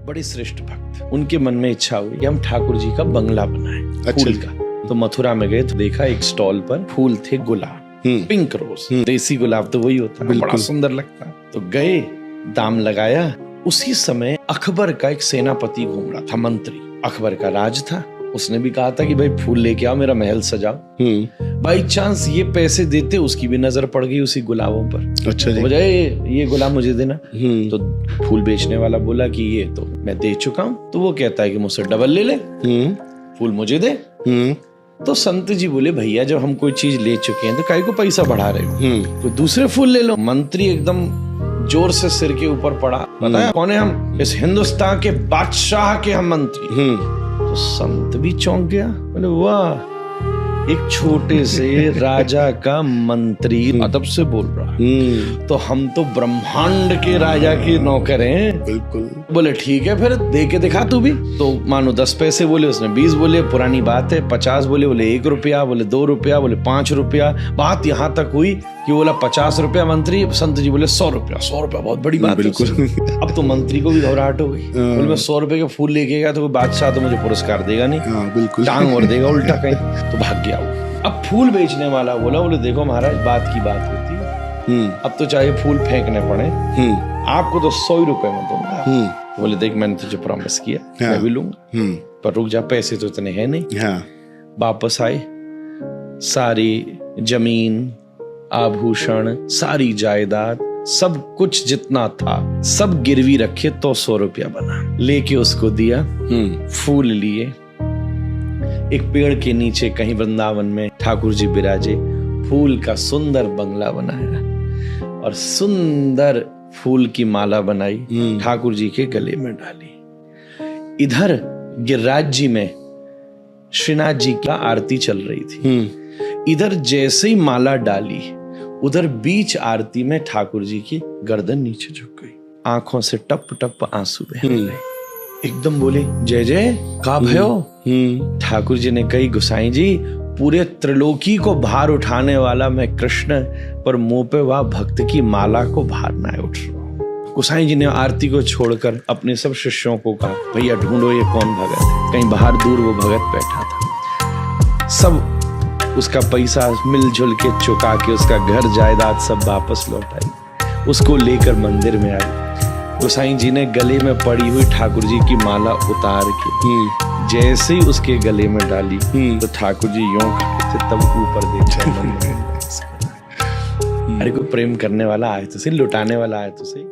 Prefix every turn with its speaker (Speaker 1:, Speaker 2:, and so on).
Speaker 1: बड़े श्रेष्ठ भक्त, उनके मन में इच्छा हुई कि हम ठाकुर जी का बंगला बनाएं फूल का। तो मथुरा में गए तो देखा एक स्टॉल पर फूल थे गुलाब, पिंक रोज, देसी गुलाब तो वही होता है, बड़ा सुंदर लगता है। तो गए, दाम लगाया। उसी समय अकबर का एक सेनापति घूम रहा था, मंत्री, अकबर का राज था। उसने भी कहा था कि भाई फूल लेके आओ, मेरा महल सजाओ। बाई चांस ये पैसे देते, उसकी भी नजर पड़ गई उसी गुलाबों पर। अच्छा जी। बजाय ये गुलाब मुझे देना। तो फूल बेचने वाला बोला कि ये तो मैं दे चुका हूँ। तो वो कहता है कि मुझसे डबल ले ले, फूल मुझे दे। तो संत जी बोले भैया जब हम कोई चीज ले चुके हैं तो काहे को पैसा बढ़ा रहे हो, तो दूसरे फूल ले लो। मंत्री एकदम जोर से सिर के ऊपर पड़ा, बताया कौन है हम? इस हिंदुस्तान के बादशाह के हम मंत्री। तो संत भी चौंक गया, बोले वाह, एक छोटे से राजा का मंत्री अदब से बोल रहा है, तो हम तो ब्रह्मांड के राजा के नौकर हैं। बिल्कुल। बोले ठीक है फिर दे के दिखा तू भी। तो मानो 10 पैसे बोले, उसने 20 बोले, पुरानी बात है। 50 बोले, बोले 1 रुपया, बोले 2 रुपया, बोले 5 रुपया। बात यहाँ तक हुई कि बोला 50 रुपया मंत्री, संत जी बोले 100 रुपया। 100 रुपया बहुत बड़ी बात है। अब तो मंत्री को भी घबराहट हो गई, बोले मैं 100 रुपए के फूल लेके गया तो कोई बादशाह तो मुझे पुरस्कार देगा नहीं, बिल्कुल टांग और देगा उल्टा कहीं। तो भाग गया वो। अब फूल बेचने वाला बोला, बोले देखो महाराज बात की बात होती है, अब तो चाहे फूल फेंकने पड़े, आपको तो 100 रुपए में दूंगा। बोले देख मैंने तुझे प्रॉमिस किया, मैं भी लूंगा, पर रुक जा, पैसे तो इतने हैं नहीं। वापस आए, सारी जमीन, आभूषण, सारी जायदाद, सब कुछ जितना था सब गिरवी रखे तो 100 रुपया बना। लेके उसको दिया, फूल लिए। एक पेड़ के नीचे कहीं वृंदावन में ठाकुर जी विराजे, फूल का सुंदर बंगला बनाया और सुंदर फूल की माला बनाई, ठाकुर जी के गले में डाली। इधर गिरिराज जी में श्रीनाथ जी का आरती चल रही थी। इधर जैसे ही माला डाली, उधर बीच आरती में ठाकुर जी की गर्दन नीचे झुक गई, आंखों से टप टप आंसू बह रहे। एकदम बोले जय जय, का भयो? ठाकुर जी ने कही गोसाई जी, पूरे त्रिलोकी को भार उठाने वाला मैं कृष्ण, पर मुंह पे वह भक्त की माला को भार ना उठ रहा हूं। गोसाई जी ने आरती को छोड़कर अपने सब शिष्यों को कहा भैया ढूंढो ये कौन भगत है। कहीं बाहर दूर वो भगत बैठा था। सब उसका पैसा मिलजुल के चुका के उसका घर जायदाद सब वापस लौटाई, उसको लेकर मंदिर में आई। गोसाई जी ने गले में पड़ी हुई ठाकुर जी की माला उतार के जैसे ही उसके गले में डाली, तो ठाकुर जी यूं खड़े थे, तब ऊपर देखा। अरे कोई प्रेम करने वाला आए तो सही, लुटाने वाला आए तो सही।